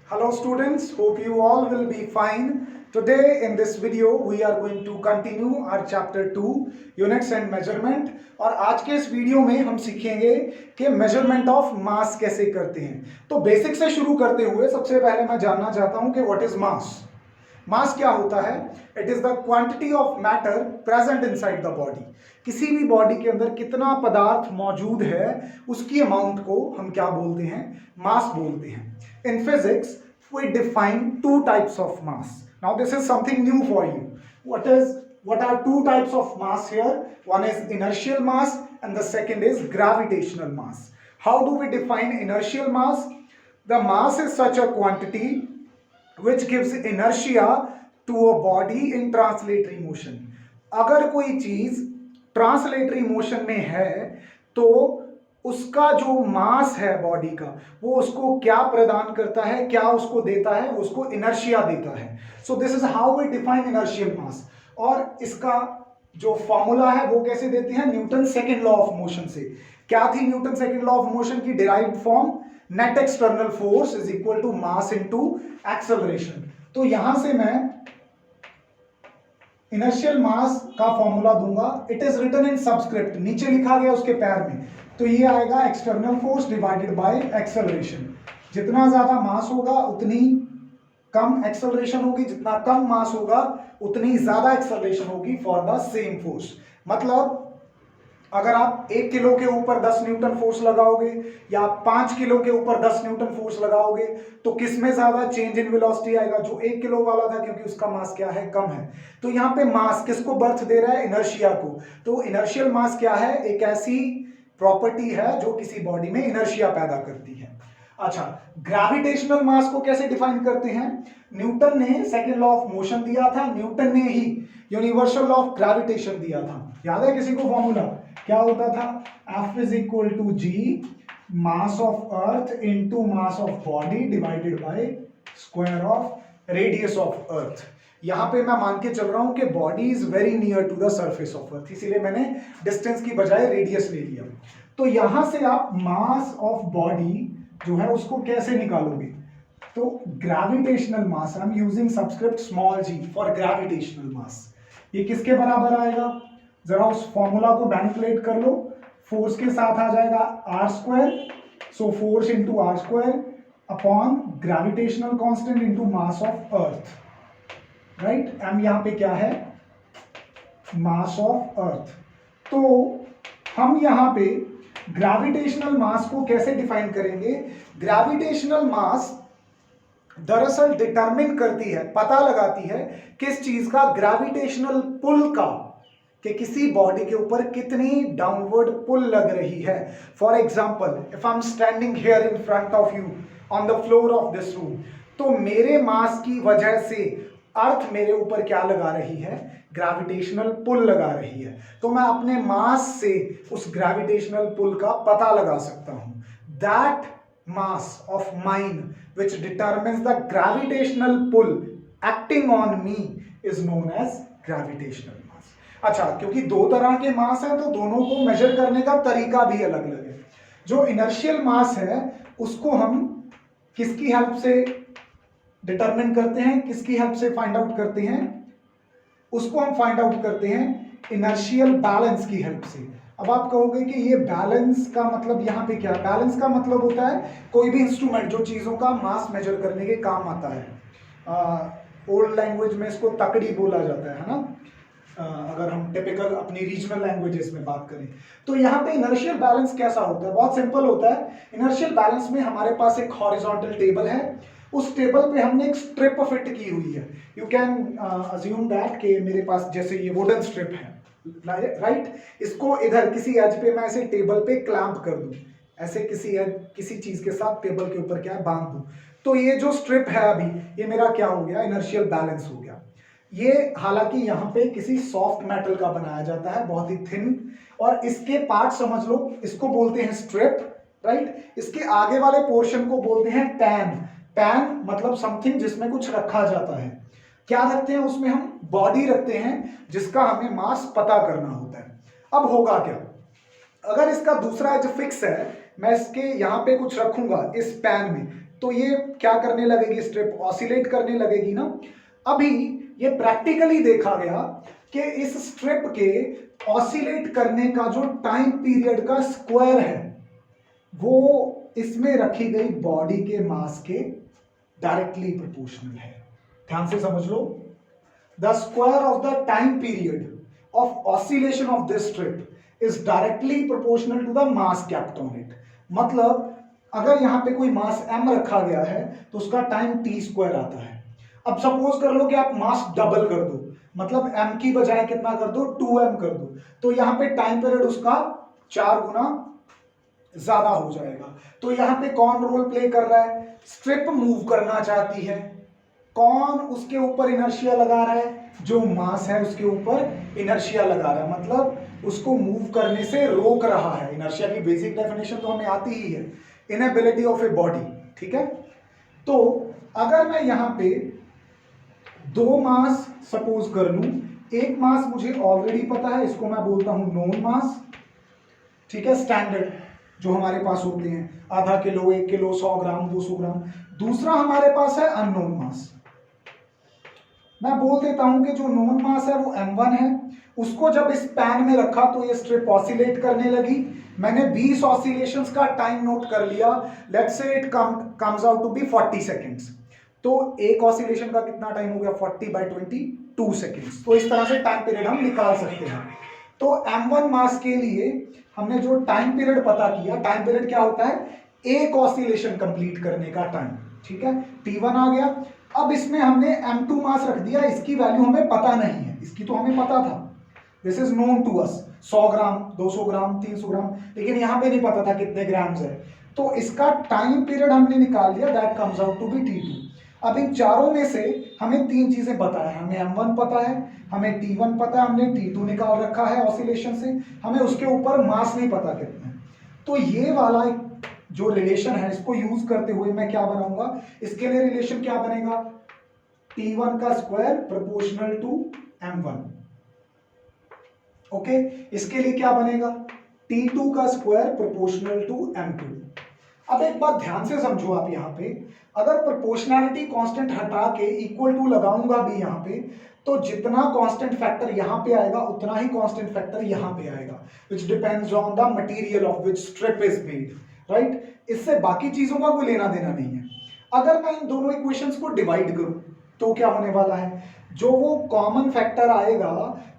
Hello students, hope you all will be fine. Today in this video we are going to continue our chapter 2 units and measurement और आज के इस video में हम सीखेंगे कि मेजरमेंट ऑफ मास कैसे करते हैं। तो बेसिक से शुरू करते हुए सबसे पहले मैं जानना चाहता हूं कि व्हाट इज मास। मास क्या होता है? It is the quantity of matter present inside the body. किसी भी बॉडी के अंदर कितना पदार्थ मौजूद है उसकी अमाउंट को हम क्या बोलते हैं? मास बोलते हैं। In physics, we define two types of mass. Now, this is something new for you. What are two types of mass here? One is inertial mass, and the second is gravitational mass. How do we define inertial mass? The mass is such a quantity which gives inertia to a body in translatory motion. अगर कोई चीज translatory motion में है तो उसका जो मास है body का वो उसको क्या प्रदान करता है, क्या उसको देता है? उसको इनर्शिया देता है। So this is how we define inertial mass. और इसका जो फॉर्मूला है वो कैसे देते हैं? Newton second law of motion से। क्या थी Newton second law of motion की derived form? Net external force is equal to mass into acceleration. तो यहां से मैं इनर्शियल मास का फॉर्मूला दूंगा। It is written in subscript, नीचे लिखा गया उसके पैर में। तो ये आएगा external force divided by acceleration. जितना ज्यादा मास होगा उतनी कम एक्सेलरेशन होगी, जितना कम मास होगा उतनी ज्यादा एक्सेलरेशन होगी फॉर द सेम फोर्स। मतलब अगर आप 1 किलो के ऊपर 10 न्यूटन फोर्स लगाओगे या 5 किलो के ऊपर 10 न्यूटन फोर्स लगाओगे तो किस में ज्यादा चेंज इन वेलोसिटी आएगा? जो 1 किलो वाला था, क्योंकि उसका मास क्या है? कम है। तो यहाँ पे मास किसको बर्थ दे रहा है? इनर्शिया को। तो इनर्शियल मास क्या है? एक ऐसी प्रॉपर्टी है जो किसी बॉडी में इनर्शिया पैदा करती है। अच्छा, ग्रेविटेशनल मास को कैसे डिफाइन करते हैं? न्यूटन ने सेकंड लॉ ऑफ मोशन दिया था, न्यूटन ने ही यूनिवर्सल लॉ ऑफ ग्रेविटेशन दिया था। याद है किसी को फॉर्मूला? क्या होता था? F is equal to G mass of earth into mass of body divided by square of radius of earth. यहां पे मैं मान के चल रहा हूं कि body is very near to the surface of earth, इसीलिए मैंने डिस्टेंस की बजाय रेडियस ले लिया। तो यहां से आप मास ऑफ बॉडी जो है उसको कैसे निकालोगे? तो gravitational mass, I am using subscript small G for gravitational mass. ये किसके बराबर आएगा? जरा उस फॉर्मूला को मैनिपुलेट कर लो। फोर्स के साथ आ जाएगा r square, so force into r square upon gravitational constant into mass of Earth, right? M यहां पे क्या है? Mass of Earth. तो हम यहां पे ग्रेविटेशनल मास को कैसे डिफाइन करेंगे? ग्रेविटेशनल मास दरअसल डिटरमिन करती है, पता लगाती है किस चीज का? ग्रेविटेशनल पुल का, कि किसी बॉडी के ऊपर कितनी डाउनवर्ड पुल लग रही है। For example, if I am standing here in front of you on the floor of this room, तो मेरे मास की वजह से अर्थ मेरे ऊपर क्या लगा रही है? ग्रेविटेशनल पुल लगा रही है। तो मैं अपने मास से उस ग्रेविटेशनल पुल का पता लगा सकता हूं। That mass of mine which determines the gravitational pull acting on me is known as gravitational mass. अच्छा, क्योंकि दो तरह के मास हैं तो दोनों को मेजर करने का तरीका भी अलग अलग है। जो इनर्शियल मास है उसको हम किसकी हेल्प से डिटरमिन करते हैं? किसकी हेल्प से फाइंड आउट करते हैं? उसको हम फाइंड आउट करते हैं इनर्शियल बैलेंस की हेल्प से। अब आप कहोगे कि ये बैलेंस का मतलब यहाँ पे क्या? बैलेंस का मतलब होता है कोई भी इंस्ट्रूमेंट जो चीजों का मास मेजर करने के काम आता है। ओल्ड लैंग्वेज में इसको तकड़ी बोला जाता है ना? अगर हम टिपिकल अपनी रीजनल लैंग्वेजेस में बात करें तो यहाँ पे इनर्शियल बैलेंस कैसा होता है? बहुत सिंपल होता है। इनर्शियल बैलेंस में हमारे पास एक हॉरिजॉन्टल टेबल है, उस टेबल पे हमने एक स्ट्रिप फिट की हुई है। यू कैन अज्यूम दैट कि मेरे पास जैसे ये वुडन स्ट्रिप है, राइट? इसको इधर किसी एज पे मैं ऐसे टेबल पे क्लैंप कर दूं, ऐसे किसी चीज के साथ टेबल के ऊपर क्या है? बांध दूं। तो ये जो स्ट्रिप है अभी, ये मेरा क्या हो गया? इनर्शियल बैलेंस हो गया। ये हालांकि यहाँ पे किसी सॉफ्ट मेटल का बनाया जाता है, बहुत ही थिन, और इसके पार्ट समझ लो, इसको बोलते हैं स्ट्रिप, राइट? इसके आगे वाले पोर्शन को बोलते हैं पैन। पैन मतलब समथिंग जिसमें कुछ रखा जाता है। क्या रखते हैं उसमें? हम बॉडी रखते हैं जिसका हमें मास पता करना होता है। अब होगा क्या? अगर इसका दूसरा एज फिक्स है, मैं इसके यहाँ पे कुछ रखूंगा इस पैन में, तो ये क्या करने लगेगी, स्ट्रिप ऑसिलेट करने लगेगी ना। अभी ये प्रैक्टिकली देखा गया कि इस स्ट्रिप के ऑसिलेट करने का जो टाइम पीरियड का स्क्वायर है वो इसमें रखी गई बॉडी के मास के डायरेक्टली प्रोपोर्शनल है। ध्यान से समझ लो, the square of the time period of oscillation of this strip is directly proportional to the mass kept on it. मतलब अगर यहां पे कोई मास m रखा गया है तो उसका टाइम t स्क्वायर आता है। अब सपोज कर लो कि आप मास डबल कर दो, मतलब m की बजाय कितना कर दो, 2m कर दो, तो यहां पे टाइम पीरियड उसका 4 गुना ज्यादा हो जाएगा। तो यहां पे कौन रोल प्ले कर रहा है, स्ट्रिप मूव करना चाहती है, कौन उसके ऊपर इनर्शिया लगा रहा है, जो मास है उसके ऊपर इनर्शिया लगा रहा है, मतलब उसको मूव करने से रोक रहा है। इनर्शिया की बेसिक डेफिनेशन तो हमें आती ही है, इनएबिलिटी ऑफ ए बॉडी, ठीक है। तो अगर मैं यहां पे दो मास सपोज कर लूं, एक मास मुझे ऑलरेडी पता है, इसको मैं बोलता हूं नोन मास, ठीक है, स्टैंडर्ड जो हमारे पास होते हैं, आधा किलो, 1 किलो, 100 ग्राम, 200 ग्राम। दूसरा हमारे पास है अननोन मास। मैं बोल देता हूं कि जो नोन मास है वो m1 है, उसको जब इस पैन में रखा तो ये स्ट्रिप ऑसिलेट करने लगी। मैंने 20 ऑसिलेशंस का टाइम नोट कर लिया, let's say it comes out to be 40 seconds. तो एक ऑसिलेशन का कितना टाइम हो गया, 40/20 2 सेकेंड्स। तो इस तरह से टाइम पीरियड हम निकाल सकते हैं। तो m1 मास के लिए हमने जो टाइम पीरियड पता किया, टाइम पीरियड क्या होता है, एक ऑसिलेशन कंप्लीट करने का टाइम, ठीक है, t1 आ गया। अब इसमें हमने m2 मास रख दिया, इसकी वैल्यू हमें पता नहीं है, इसकी तो हमें पता था, this is known to us, 100 gram, 200 gram, 300 gram, लेकिन यहां पे नहीं पता था कितने ग्राम्स है। तो इसका टाइम पीरियड हमने निकाल लिया, that comes out to be t2। अब इन चारों में से हमें 3 चीजें पता है, हमें m1 पता है, हमें t1 पता है, हमने t2 निकाल रखा है ऑसिलेशन से, हमें उसके ऊपर मास नहीं पता कितना है। तो ये वाला जो रिलेशन है इसको यूज करते हुए मैं क्या बनाऊंगा, इसके लिए रिलेशन क्या बनेगा, t1 का square proportional to m1। Okay, इसके लिए क्या बनेगा, t2 का स्क्वायर प्रोपोर्शनल टू m2। अब एक बात ध्यान से समझो आप, यहां पे अगर प्रोपोर्शनैलिटी कांस्टेंट हटा के इक्वल टू लगाऊंगा भी यहां पे, तो जितना कांस्टेंट फैक्टर यहां पे आएगा उतना ही कांस्टेंट फैक्टर यहां पे आएगा, which depends on the material of which strip is made, right. इससे बाकी चीजों का कोई लेना देना नहीं है। अगर मैं इन दोनों इक्वेशंस को डिवाइड करूं तो क्या होने वाला है, जो वो कॉमन फैक्टर आएगा,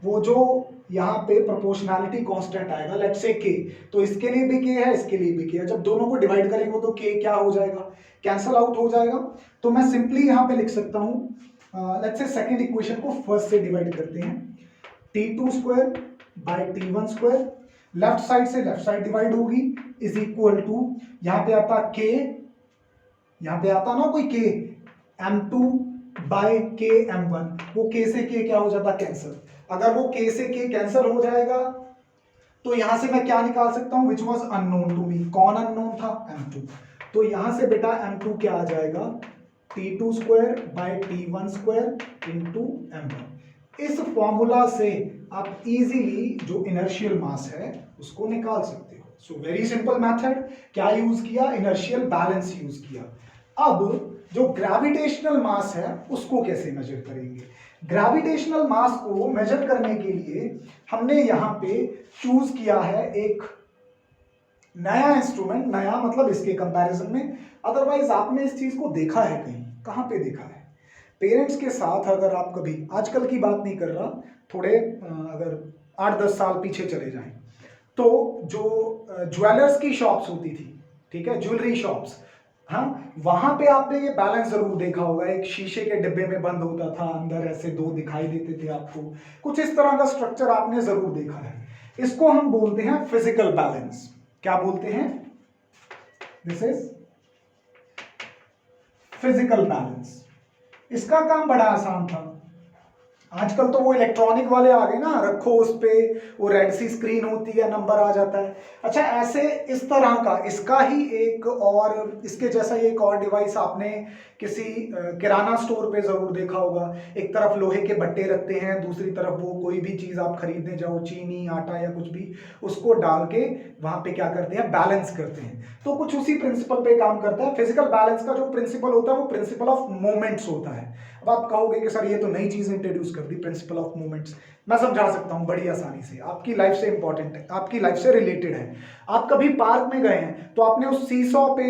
वो जो यहाँ पे प्रोपोर्शनैलिटी कांस्टेंट आएगा, लेट्स से k, तो इसके लिए भी k है, इसके लिए भी k है। जब दोनों को डिवाइड करेंगे तो k क्या हो जाएगा, कैंसल आउट हो जाएगा। तो मैं सिंपली यहाँ पे लिख सकता हूँ, लेट्स से सेकंड इक्वेशन को फर्स्ट से डिवाइड करते हैं, t2 square by t1 square, left side से लेफ्ट साइड डिवाइड होगी, इज इक्वल टू, यहाँ पे आता k, यहाँ पे आता ना कोई k, m2 bye k m1, वो k से k क्या हो जाता, कैंसल। अगर वो k से k कैंसल हो जाएगा तो यहां से मैं क्या निकाल सकता हूं, which was unknown to me, कौन अननोन था, m2। तो यहां से बेटा m2 क्या आ जाएगा, t2 square by t1 square into m1। इस फॉर्मूला से आप इजीली जो इनर्शियल मास है उसको निकाल सकते हो। सो वेरी सिंपल मेथड, क्या यूज किया, इनर्शियल बैलेंस यूज किया। अब जो ग्रेविटेशनल मास है उसको कैसे मेजर करेंगे, ग्रेविटेशनल मास को मेजर करने के लिए हमने यहां पे चूज किया है एक नया इंस्ट्रूमेंट, नया मतलब इसके कंपैरिजन में, अदरवाइज आपने इस चीज को देखा है कहीं, कहां पे देखा है, पेरेंट्स के साथ अगर आप कभी, आजकल की बात नहीं कर रहा, थोड़े अगर 8-10 साल पीछे चले जाएं, तो जो ज्वेलर्स की शॉप्स होती थी, ठीक है, ज्वेलरी शॉप्स, हाँ, वहां पे आपने ये बैलेंस जरूर देखा होगा, एक शीशे के डिब्बे में बंद होता था, अंदर ऐसे 2 दिखाई देते थे आपको, कुछ इस तरह का स्ट्रक्चर आपने जरूर देखा है। इसको हम बोलते हैं फिजिकल बैलेंस। क्या बोलते हैं, दिस इज फिजिकल बैलेंस। इसका काम बड़ा आसान था, आजकल तो वो इलेक्ट्रॉनिक वाले आ गए ना, रखो उस पे वो रेड सी स्क्रीन होती है, नंबर आ जाता है। अच्छा, ऐसे इस तरह का इसका ही एक और इसके जैसा ही एक और डिवाइस आपने किसी किराना स्टोर पे जरूर देखा होगा। एक तरफ लोहे के बट्टे रखते हैं, दूसरी तरफ वो कोई भी चीज आप खरीदने जाओ, चीनी, आटा या कुछ भी, उसको डाल के वहां पे क्या करते हैं, बैलेंस करते हैं। तो कुछ उसी प्रिंसिपल पे काम करता है। फिजिकल बैलेंस का जो प्रिंसिपल होता है वो प्रिंसिपल ऑफ मोमेंट्स होता है। अब आप कहोगे कि सर ये तो नई चीज इंट्रोड्यूस कर दी, प्रिंसिपल ऑफ मोमेंट्स। मैं समझा सकता हूँ बड़ी आसानी से, आपकी लाइफ से इंपॉर्टेंट है, आपकी लाइफ से रिलेटेड है। आप कभी पार्क में गए हैं तो आपने उस सीसॉ पे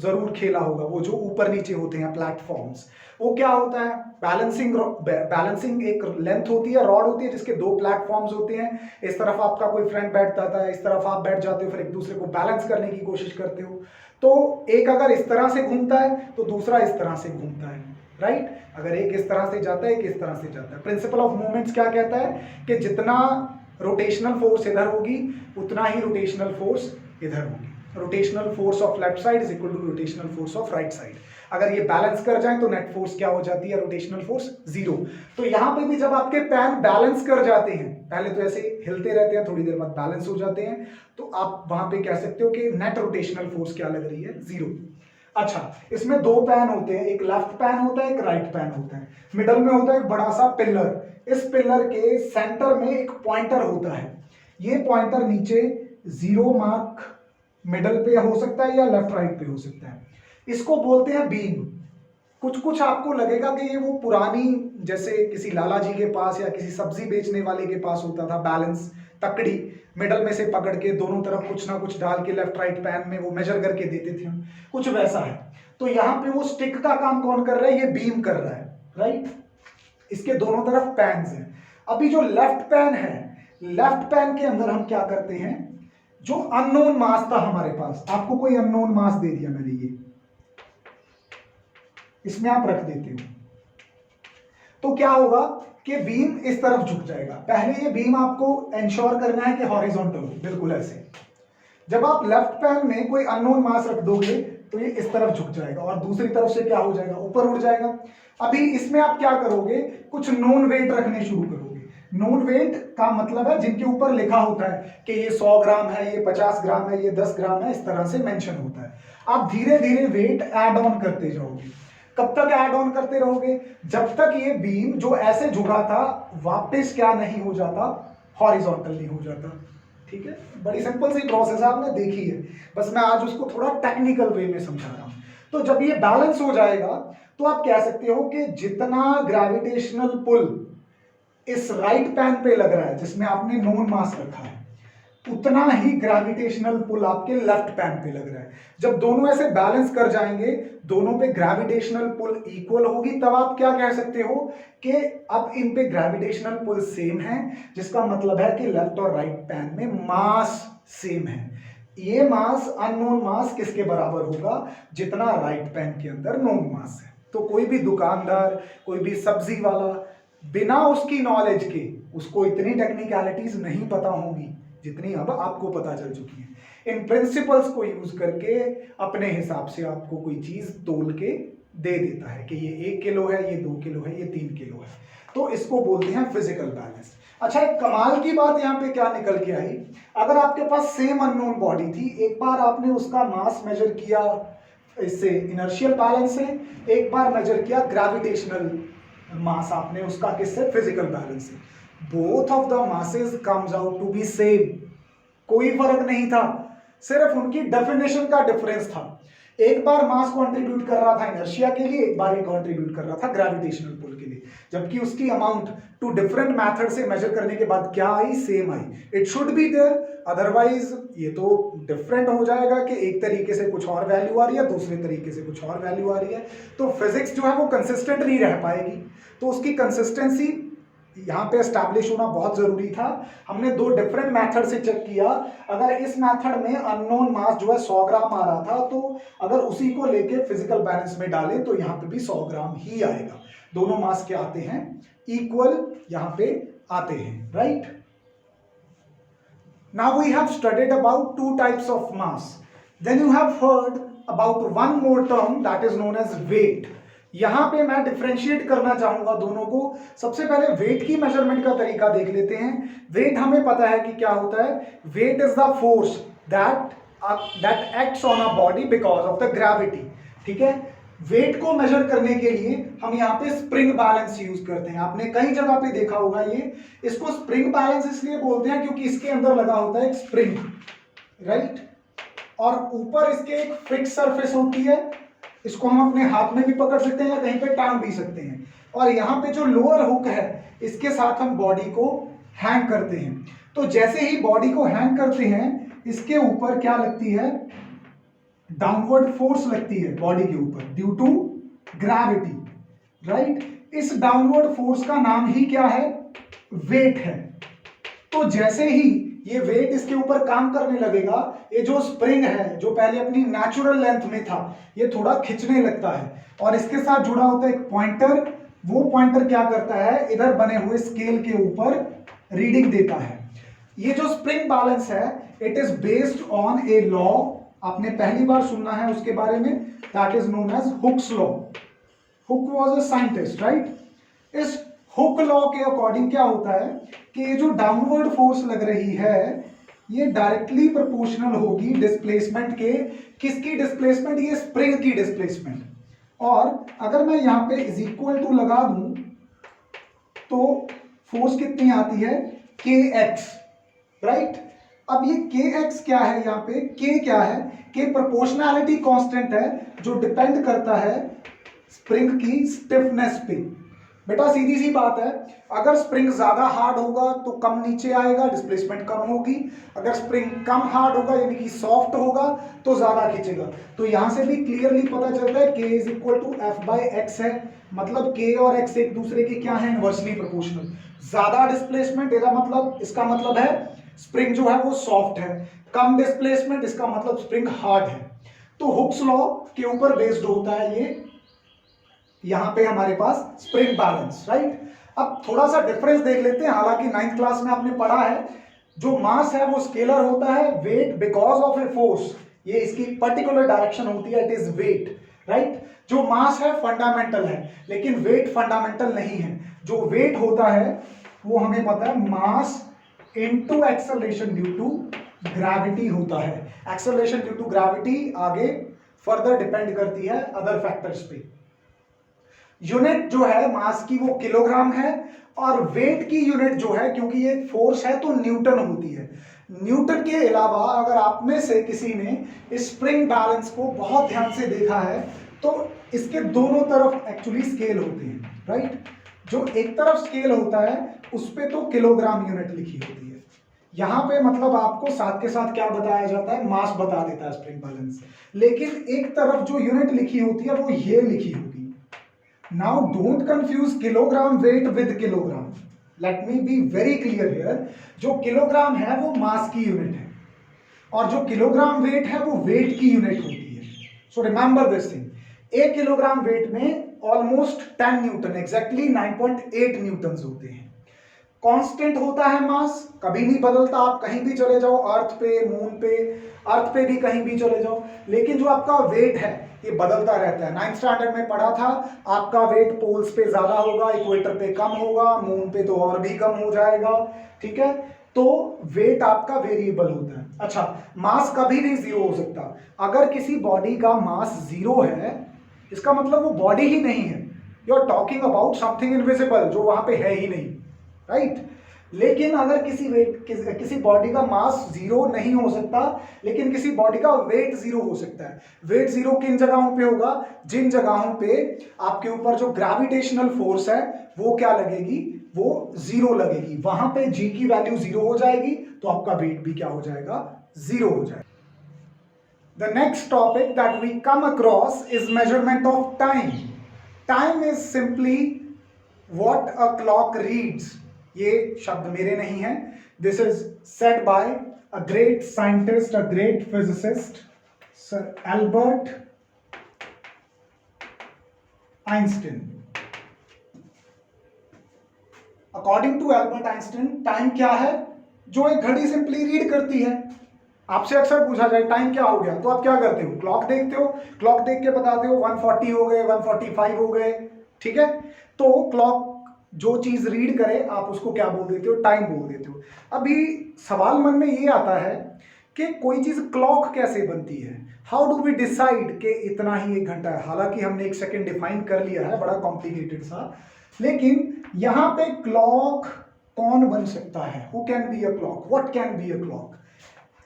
जरूर खेला होगा, वो जो ऊपर नीचे होते हैं प्लेटफॉर्म्स। वो क्या होता है, बैलेंसिंग एक लेंथ होती है, रॉड होती है जिसके दो प्लेटफॉर्म्स होते हैं। इस तरफ आपका कोई फ्रेंड बैठता था, इस तरफ आप बैठ जाते हो, फिर एक दूसरे को बैलेंस करने की कोशिश करते हो। तो एक अगर इस तरह से घूमता है तो दूसरा इस तरह से घूमता है, राइट। अगर एक इस तरह से जाता है, एक इस तरह से जाता है। प्रिंसिपल ऑफ मूवमेंट्स क्या कहता है कि जितना रोटेशनल फोर्स इधर होगी उतना ही रोटेशनल फोर्स इधर होगी। Rotational force of left side is equal to rotational force of right side. अगर ये बैलेंस कर जाए तो नेट फोर्स क्या हो जाती है, रोटेशनल फोर्स जीरो। तो यहां पे भी जब आपके पैन बैलेंस कर जाते हैं, पहले तो ऐसे हिलते रहते हैं, थोड़ी देर बाद बैलेंस हो जाते हैं, तो आप वहां पे कह सकते हो कि नेट रोटेशनल फोर्स क्या लग रही है, जीरो। अच्छा, इसमें दो पैन होते हैं, एक लेफ्ट पैन होता है, एक राइट पैन होता है। मिडल में होता है एक बड़ा सा पिलर। इस पिलर के सेंटर में एक पॉइंटर होता है। ये पॉइंटर नीचे जीरो मार्क मिडल पे हो सकता है या लेफ्ट राइट पे हो सकता है। इसको बोलते हैं बीम। कुछ कुछ आपको लगेगा कि ये वो पुरानी, जैसे किसी लाला जी के पास या किसी सब्जी बेचने वाले के पास होता था बैलेंस, तकड़ी मिडल में से पकड़ के दोनों तरफ कुछ ना कुछ डाल के लेफ्ट राइट पैन में वो मेजर करके देते थे हम, कुछ वैसा है। तो यहाँ पे वो स्टिक का काम कौन कर रहा है, ये बीम कर रहा है, राइट। इसके दोनों तरफ पैन हैं। अभी जो लेफ्ट पैन है, लेफ्ट पैन के अंदर हम क्या करते हैं, जो अननोन मास था हमारे पास, आपको कोई अननोन मास दे दिया मैंने, ये इसमें आप रख देते हो, तो क्या होगा कि बीम इस तरफ झुक जाएगा। पहले ये बीम आपको इंश्योर करना है कि हॉरिजॉन्टल हो, बिल्कुल ऐसे। जब आप लेफ्ट पैन में कोई अननोन मास रख दोगे तो ये इस तरफ झुक जाएगा और दूसरी तरफ से क्या हो जाएगा, ऊपर उड़ जाएगा। अभी इसमें आप क्या करोगे, कुछ नोन वेट रखने शुरू करोगे। नोन वेट का मतलब है जिनके ऊपर लिखा होता है कि ये 100 ग्राम है, ये 50 ग्राम है, ये 10 ग्राम है, इस तरह से मेंशन होता है। आप धीरे धीरे वेट ऐड ऑन करते जाओगे। कब तक ऐड ऑन करते रहोगे, जब तक ये बीम जो ऐसे झुका था वापस क्या नहीं हो जाता, हॉरिजॉन्टल नहीं हो जाता। ठीक है, बड़ी सिंपल सी प्रोसेस आपने देखी है, बस मैं आज उसको थोड़ा टेक्निकल वे में समझा रहा हूं। तो जब ये बैलेंस हो जाएगा तो आप कह सकते हो कि जितना ग्रेविटेशनल पुल इस राइट पैन पे लग रहा है जिसमें आपने नोन मास रखा है, उतना ही ग्रेविटेशनल पुल आपके लेफ्ट पैन पे लग रहा है। जब दोनों ऐसे बैलेंस कर जाएंगे, दोनों पे ग्रेविटेशनल पुल इक्वल होगी, तब आप क्या कह सकते हो कि अब इन पे ग्रेविटेशनल पुल सेम है, जिसका मतलब है कि लेफ्ट और राइट पैन में मास सेम है। ये मास अननोन मास किसके बराबर होगा, जितना राइट पैन के अंदर नोन मास है। तो कोई भी दुकानदार, कोई भी सब्जी वाला बिना उसकी नॉलेज के, उसको इतनी टेक्निकलिटीज नहीं पता होंगी जितनी अब आपको पता चल चुकी है। इन प्रिंसिपल्स को यूज करके अपने हिसाब से आपको कोई चीज तोल के दे देता है कि ये 1 किलो है, ये 2 किलो है, ये 3 किलो है। तो इसको बोलते हैं फिजिकल बैलेंस। अच्छा, एक कमाल की बात यहाँ पे क्या निकल के आई, अगर आपके पास सेम अननोन बॉडी थी, एक बार आपने उसका मास मेजर किया इससे इनर्शियल बैलेंस से, एक बार मेजर किया ग्रेविटेशनल मास आपने उसका किससे, फिजिकल बैलेंस से, both of the masses comes out to be same. कोई फर्क नहीं था, सिर्फ उनकी डेफिनेशन का डिफरेंस था। एक बार मास कंट्रीब्यूट कर रहा था इनर्शिया के लिए, एक बार कंट्रीब्यूट कर रहा था ग्रेविटेशनल पुल के लिए, जबकि उसकी अमाउंट टू डिफरेंट मेथड से मेजर करने के बाद क्या आई, सेम आई। It should be there, otherwise ये तो डिफरेंट हो जाएगा कि एक तरीके से कुछ और वैल्यू आ रही है, दूसरे तरीके से कुछ और वैल्यू आ रही है। तो फिजिक्स जो है वो कंसिस्टेंट नहीं रह पाएगी। तो उसकी कंसिस्टेंसी यहाँ पे एस्टैब्लिश होना बहुत जरूरी था। हमने 2 डिफरेंट मेथड से चेक किया। अगर इस मेथड में अननोन मास जो है 100 ग्राम आ रहा था, तो अगर उसी को लेके फिजिकल बैलेंस में डालें तो यहाँ पे भी 100 ग्राम ही आएगा। दोनों मास क्या आते हैं, इक्वल यहाँ पे आते हैं, right. Now we have studied about 2 types of mass. Then you have heard about one more term that is known as weight. यहां पे मैं डिफरेंशिएट करना चाहूंगा दोनों को। सबसे पहले वेट की मेजरमेंट का तरीका देख लेते हैं। वेट हमें पता है कि क्या होता है, weight is the force that acts on a body because of the gravity. ठीक है, वेट को मेजर करने के लिए हम यहाँ पे स्प्रिंग बैलेंस यूज करते हैं। आपने कई जगह पे देखा होगा ये, इसको स्प्रिंग बैलेंस इसलिए बोलते हैं क्योंकि इसके अंदर लगा होता है एक स्प्रिंग, राइट, और ऊपर इसके एक फिक्स सरफेस होती है। इसको हम अपने हाथ में भी पकड़ सकते हैं या कहीं पे टांग भी सकते हैं। और यहाँ पे जो लोअर हुक है, इसके साथ हम बॉडी को हैंग करते हैं। तो जैसे ही बॉडी को हैंग करते हैं, इसके ऊपर क्या लगती है, डाउनवर्ड फोर्स लगती है बॉडी के ऊपर ड्यू टू ग्रेविटी, राइट। इस डाउनवर्ड फोर्स का नाम ही क्या है, वेट है। तो जैसे ही ये वेट इसके ऊपर काम करने लगेगा, ये जो स्प्रिंग है जो पहले अपनी नेचुरल लेंथ में था, ये थोड़ा खिंचने लगता है और इसके साथ जुड़ा होता है एक पॉइंटर। वो पॉइंटर क्या करता है, इधर बने हुए स्केल के ऊपर रीडिंग देता है। ये जो स्प्रिंग बैलेंस है, it is based on a law, आपने पहली बार सुनना है उसके बारे में, that is known as Hooke's law. Hooke was a scientist, right. इस हुक लॉ के अकॉर्डिंग क्या होता है कि ये जो डाउनवर्ड फोर्स लग रही है, ये डायरेक्टली प्रोपोर्शनल होगी डिस्प्लेसमेंट के। किसकी डिस्प्लेसमेंट, ये स्प्रिंग की डिस्प्लेसमेंट। और अगर मैं यहां पे इज इक्वल टू लगा दूं तो फोर्स कितनी आती है, के एक्स, राइट। अब ये के एक्स क्या है, यहाँ पे के क्या है, के प्रोपोर्शनैलिटी कांस्टेंट है जो डिपेंड करता है स्प्रिंग की स्टिफनेस पे। बेटा सीधी सी बात है, अगर स्प्रिंग ज्यादा हार्ड होगा तो कम नीचे आएगा, डिस्प्लेसमेंट कम होगी। अगर स्प्रिंग कम हार्ड होगा यानी कि सॉफ्ट होगा तो ज्यादा खींचेगा। तो यहां से भी क्लियरली पता चलता है k is equal to f by x है। मतलब के और एक्स एक दूसरे के क्या है, इनवर्सली प्रोपोर्शनल। ज्यादा डिस्प्लेसमेंट इसका मतलब है स्प्रिंग जो है वो सॉफ्ट है, कम डिस्प्लेसमेंट इसका मतलब स्प्रिंग हार्ड है। तो हुक्स लॉ के ऊपर बेस्ड होता है ये, यहां पे हमारे पास स्प्रिंग बैलेंस, राइट। अब थोड़ा सा डिफरेंस देख लेते हैं। हालांकि 9th क्लास में आपने पढ़ा है, जो मास है वो स्केलर होता है, weight because of a force, ये इसकी पर्टिकुलर डायरेक्शन होती है, इट इज वेट, राइट। जो मास है फंडामेंटल है, लेकिन वेट फंडामेंटल नहीं है। जो वेट होता है वो हमें पता है mass into acceleration due to gravity होता है। एक्सेलरेशन ड्यू टू ग्रेविटी आगे फर्दर डिपेंड करती है अदर फैक्टर्स पे। यूनिट जो है मास की वो किलोग्राम है, और वेट की यूनिट जो है, क्योंकि ये फोर्स है तो न्यूटन होती है। न्यूटन के अलावा अगर आप में से किसी ने स्प्रिंग बैलेंस को बहुत ध्यान से देखा है तो इसके दोनों तरफ एक्चुअली स्केल होते हैं, राइट। जो एक तरफ स्केल होता है उस पे तो किलोग्राम यूनिट लिखी होती है। यहां पे मतलब आपको साथ के साथ क्या बताया जाता है, मास बता देता है स्प्रिंग बैलेंस। लेकिन एक तरफ जो यूनिट लिखी होती है वो ये लिखी होगी। Now don't confuse kilogram weight with kilogram. Let me be very clear here. जो किलोग्राम है वो मास की यूनिट है और जो किलोग्राम वेट है वो वेट की यूनिट होती है। So remember this thing. 1 kilogram weight में ऑलमोस्ट 10 न्यूटन, एग्जैक्टली 9.8 न्यूटन होते हैं। कांस्टेंट होता है मास, कभी नहीं बदलता। आप कहीं भी चले जाओ, अर्थ पे, मून पे, अर्थ पे भी कहीं भी चले जाओ, लेकिन जो आपका वेट है ये बदलता रहता है। 9th स्टैंडर्ड में पढ़ा था, आपका वेट पोल्स पे ज्यादा होगा, इक्वेटर पे कम होगा, मून पे तो और भी कम हो जाएगा, ठीक है। तो वेट आपका वेरिएबल होता है। अच्छा, मास कभी नहीं जीरो हो सकता। अगर किसी बॉडी का मास जीरो है, इसका मतलब वो बॉडी ही नहीं है। You are talking about something invisible जो वहां पे है ही नहीं, राइट। लेकिन अगर किसी बॉडी का मास जीरो नहीं हो सकता, लेकिन किसी बॉडी का वेट जीरो हो सकता है। वेट जीरो किन जगहों पे होगा, जिन जगहों पे आपके ऊपर जो ग्रेविटेशनल फोर्स है वो क्या लगेगी, वो जीरो लगेगी। वहां पे जी की वैल्यू जीरो हो जाएगी तो आपका वेट भी क्या हो जाएगा, जीरो हो जाएगा। The next topic that we come across is measurement of time. Time is simply what a clock reads. ये शब्द मेरे नहीं है, this is said by a great scientist, a great physicist, sir Albert Einstein. According to Albert Einstein, time क्या है, जो एक घड़ी सिंपली रीड करती है। आपसे अक्सर पूछा जाए टाइम क्या हो गया, तो आप क्या करते हो, क्लॉक देखते हो, क्लॉक देख के बताते हो 140 हो गए, 145 हो गए, ठीक है। तो क्लॉक जो चीज रीड करे आप उसको क्या बोल देते हो, टाइम बोल देते हो। अभी सवाल मन में ये आता है कि कोई चीज क्लॉक कैसे बनती है, हाउ डू वी डिसाइड कि इतना ही 1 घंटा है। हालांकि हमने 1 सेकेंड डिफाइन कर लिया है, बड़ा कॉम्प्लिकेटेड सा, लेकिन यहां पे क्लॉक कौन बन सकता है, who can be a clock, what can be a clock,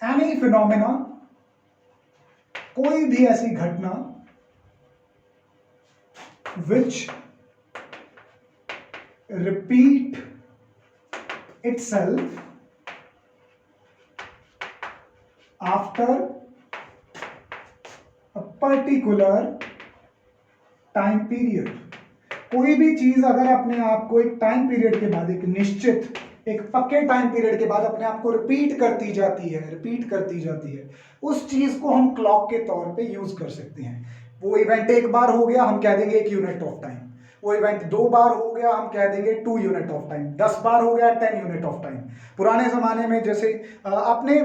any phenomena, कोई भी ऐसी घटना विच repeat itself after a particular time period। कोई भी चीज अगर अपने आप को एक टाइम पीरियड के बाद, एक निश्चित एक पक्के टाइम पीरियड के बाद अपने आप को रिपीट करती जाती है, उस चीज को हम क्लॉक के तौर पे यूज कर सकते हैं। वो इवेंट एक बार हो गया, हम कह देंगे 1 यूनिट ऑफ टाइम। वो इवेंट 2 बार हो गया, हम कह देंगे 2 यूनिट ऑफ टाइम। 10 बार हो गया, 10 यूनिट ऑफ टाइम। पुराने जमाने में जैसे आपने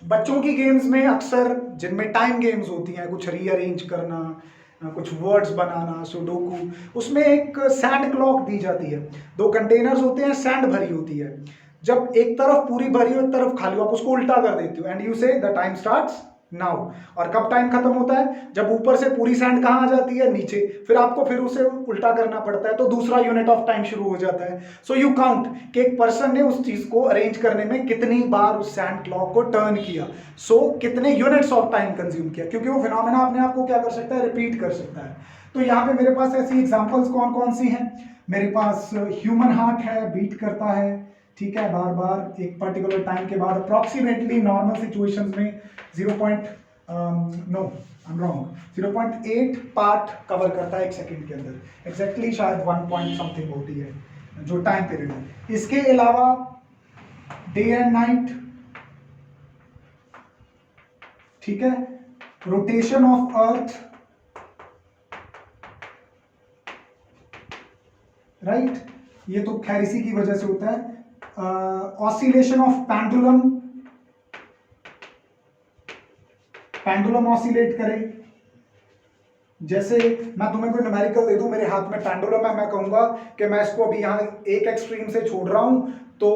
बच्चों की गेम्स में अक्सर जिनमें टाइम गेम्स होती हैं, कुछ रीअरेंज करना, कुछ वर्ड्स बनाना, सुडोकू, उसमें एक सैंड क्लॉक दी जाती है। 2 कंटेनर्स होते हैं, सैंड भरी होती है। जब एक तरफ पूरी भरी हो, एक तरफ खाली हो, आप उसको उल्टा कर देते हो एंड यू से द टाइम स्टार्ट्स नाउ। और कब टाइम खत्म होता है, जब ऊपर से पूरी सैंड कहां आ जाती है, नीचे। फिर आपको फिर उसे उल्टा करना पड़ता है, तो दूसरा यूनिट ऑफ टाइम शुरू हो जाता है। सो यू काउंट कि एक पर्सन ने उस चीज को अरेंज करने में कितनी बार उस सैंड क्लॉक को टर्न किया, सो कितने यूनिट्स ऑफ टाइम कंज्यूम किया, क्योंकि वो फिनोमेना अपने आप को क्या कर सकता है, रिपीट कर सकता है। तो यहाँ पे मेरे पास ऐसी एग्जांपल्स कौन कौन सी हैं, मेरे पास ह्यूमन हार्ट है, बीट करता है, ठीक है, बार बार एक पर्टिकुलर टाइम के बाद, अप्रॉक्सीमेटली नॉर्मल सिचुएशंस में 0.8 पार्ट कवर करता है 1 सेकेंड के अंदर। एग्जैक्टली शायद 1 पॉइंट समथिंग होती है जो टाइम पीरियड है। इसके अलावा डे एंड नाइट, ठीक है, रोटेशन ऑफ अर्थ, राइट, ये तो खैर इसी की वजह से होता है। Oscillation of pendulum, pendulum oscillate करे। जैसे मैं तुम्हें कोई न्यूमेरिकल दे दूं, मेरे हाथ में पेंडुलम है, मैं कहूंगा कि मैं इसको अभी यहाँ एक एक्सट्रीम से छोड़ रहा हूं, तो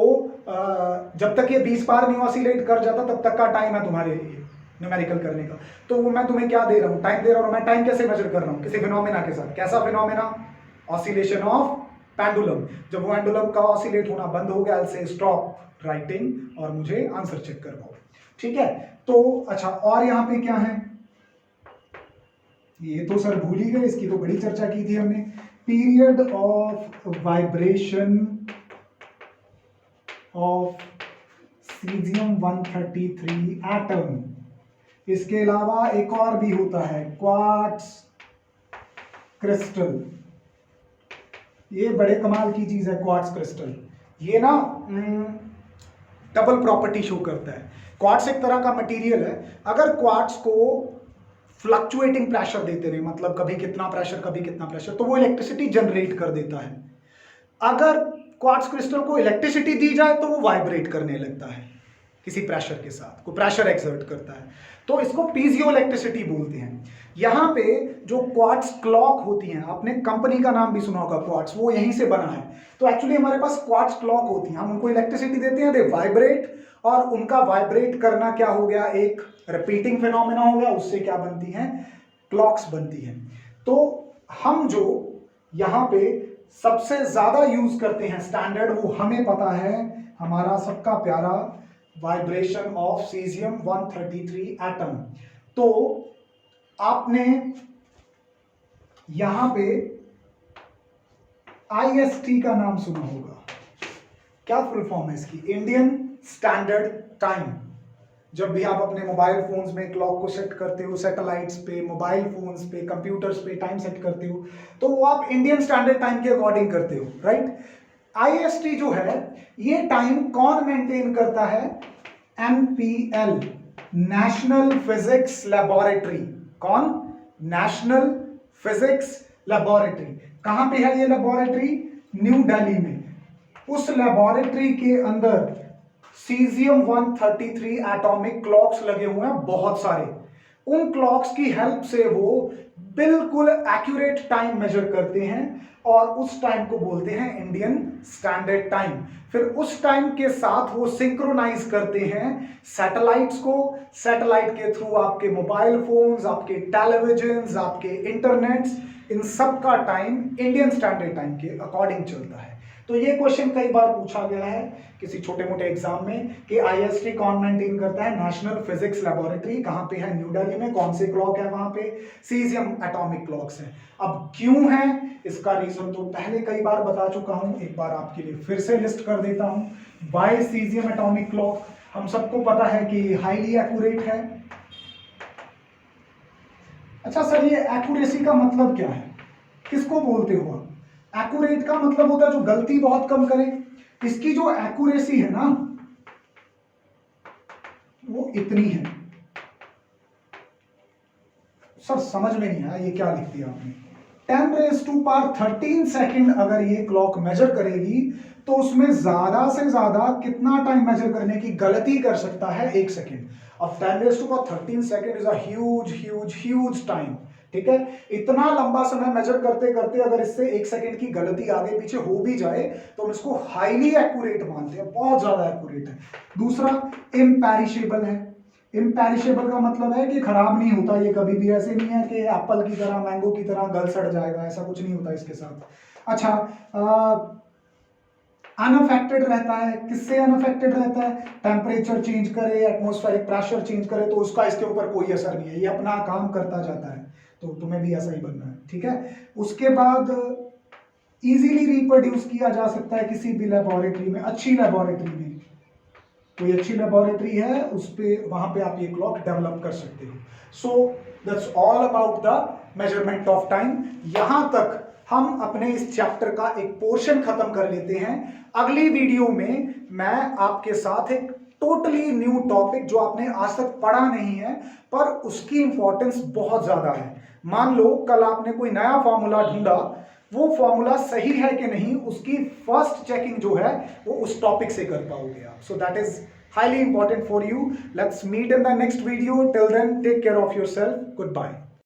जब तक ये 20 बार नहीं ऑसिलेट कर जाता तब तक का टाइम है तुम्हारे लिए न्यूमेरिकल करने का। तो वो मैं तुम्हें क्या दे रहा हूँ, टाइम दे रहा हूँ। मैं टाइम कैसे मेजर कर रहा हूँ, किसी फिनोमेना के साथ। कैसा फिनोमेना, ऑसिलेशन ऑफ पेंडुलम। जब वो पेंडुलम का ऑसिलेट होना बंद हो गया, से स्टॉप राइटिंग और मुझे आंसर चेक करवाओ, ठीक है। तो अच्छा, और यहां पे क्या है, ये तो सर भूल ही गए, इसकी तो बड़ी चर्चा की थी हमने। Period of vibration of caesium 133 atom. इसके अलावा एक और भी होता है, क्वार्ट्ज क्रिस्टल। ये बड़े कमाल की चीज है क्वार्ट्ज क्रिस्टल। ये ना डबल प्रॉपर्टी शो करता है। क्वार्ट्ज एक तरह का मटेरियल है, अगर क्वार्ट्ज को फ्लक्चुएटिंग प्रेशर देते रहे, मतलब कभी कितना प्रेशर कभी कितना प्रेशर, तो वो इलेक्ट्रिसिटी जनरेट कर देता है। अगर क्वार्ट्ज क्रिस्टल को इलेक्ट्रिसिटी दी जाए तो वो वाइब्रेट करने लगता है किसी प्रेशर के साथ, कोई प्रेशर एक्सर्ट करता है, तो इसको पीजियो इलेक्ट्रिसिटी बोलते हैं। यहाँ पे जो क्वार्ट्ज क्लॉक होती हैं, आपने कंपनी का नाम भी सुना होगा क्वार्ट्ज, वो यहीं से बना है। तो एक्चुअली हमारे पास क्वार्ट्ज क्लॉक होती हैं, हम उनको इलेक्ट्रिसिटी देते हैं, दे वाइब्रेट, और उनका वाइब्रेट करना क्या हो गया, एक रिपीटिंग फिनोमेना हो गया, उससे क्या बनती हैं, क्लॉक्स बनती हैं। तो हम जो यहाँ पे सबसे ज्यादा यूज करते हैं स्टैंडर्ड, वो हमें पता है, हमारा सबका प्यारा वाइब्रेशन ऑफ सीजियम 133 एटम। तो आपने यहां पे IST का नाम सुना होगा, क्या फुल फॉर्म है इसकी, इंडियन स्टैंडर्ड टाइम। जब भी आप अपने मोबाइल फोन्स में क्लॉक को सेट करते हो, सैटेलाइट्स पे, मोबाइल फोन्स पे, कंप्यूटर्स पे टाइम सेट करते हो, तो वो आप इंडियन स्टैंडर्ड टाइम के अकॉर्डिंग करते हो, राइट। IST जो है, ये टाइम कौन मेंटेन करता है, NPL, नेशनल फिजिक्स लैबोरेटरी। कौन, नेशनल फिजिक्स लैबोरेटरी। कहां पे है ये लैबोरेटरी, न्यू दिल्ली में। उस लैबोरेटरी के अंदर सीजियम 133 एटॉमिक क्लॉक्स लगे हुए हैं बहुत सारे। उन क्लॉक्स की हेल्प से वो बिल्कुल एक्यूरेट टाइम मेजर करते हैं और उस टाइम को बोलते हैं इंडियन स्टैंडर्ड टाइम। फिर उस टाइम के साथ वो सिंक्रोनाइज करते हैं सैटेलाइट्स को। सैटेलाइट के थ्रू आपके मोबाइल फोन्स, आपके टेलीविजन, आपके इंटरनेट्स, इन सब का टाइम इंडियन स्टैंडर्ड टाइम के अकॉर्डिंग चलता है। तो ये क्वेश्चन कई बार पूछा गया है किसी छोटे मोटे एग्जाम में कि आईएसटी कौन मेंटेन करता है? National physics laboratory. कहां पे है? न्यू दिल्ली में। कौन से क्लॉक है वहां पे? सीजियम एटॉमिक क्लॉक्स हैं। अब क्यों है इसका रीजन तो पहले कई बार बता चुका हूं, एक बार आपके लिए फिर से लिस्ट कर देता हूं। Why caesium atomic clock? हम सबको पता है कि हाईली एक्यूरेट है। अच्छा सर, ये एक्यूरेसी का मतलब क्या है? किसको बोलते हो आप? एक्यूरेट का मतलब होता है जो गलती बहुत कम करे। इसकी जो एक्यूरेसी है ना वो इतनी है। सर समझ में नहीं आया ये क्या लिख दिया आपने। 10⁻13 सेकंड अगर ये क्लॉक मेजर करेगी तो उसमें ज्यादा से ज्यादा कितना टाइम मेजर करने की गलती कर सकता है? 1 सेकंड। अब 10⁻13 second is a huge huge huge time. ठीक है, इतना लंबा समय मेजर करते करते अगर इससे 1 सेकंड की गलती आगे पीछे हो भी जाए तो हम इसको हाईली एक्यूरेट मानते हैं, बहुत ज्यादा एक्यूरेट है। दूसरा, इम्पेरिशेबल है। इम्पेरिशेबल का मतलब है कि खराब नहीं होता ये कभी भी। ऐसे नहीं है कि एप्पल की तरह, मैंगो की तरह गल सड़ जाएगा, ऐसा कुछ नहीं होता इसके साथ। अच्छा, अनअफेक्टेड रहता है। किससे अनअफेक्टेड रहता है? टेम्परेचर चेंज करे, एटमॉस्फेरिक प्रेशर चेंज करे तो उसका इसके ऊपर कोई असर नहीं है, ये अपना काम करता जाता है। तो तुम्हें भी ऐसा ही बनना है। ठीक है, उसके बाद इजीली रिप्रोड्यूस किया जा सकता है किसी भी लेबोरेटरी में, अच्छी लेबोरेटरी में। कोई अच्छी लेबोरेटरी है उस पे, वहां पे आप ये क्लॉक डेवलप कर सकते हो। So that's all about the measurement of time. यहां तक हम अपने इस चैप्टर का एक पोर्शन खत्म कर लेते हैं। अगली वीडियो में मैं आपके साथ एक टोटली न्यू टॉपिक जो आपने आज तक पढ़ा नहीं है पर उसकी इंपॉर्टेंस बहुत ज्यादा है। मान लो कल आपने कोई नया फॉर्मूला ढूंढा, वो फॉर्मूला सही है कि नहीं उसकी फर्स्ट चेकिंग जो है वो उस टॉपिक से कर पाओगे आप। So that is highly important for you. Let's meet in the next video. Till then, take care of yourself. Goodbye.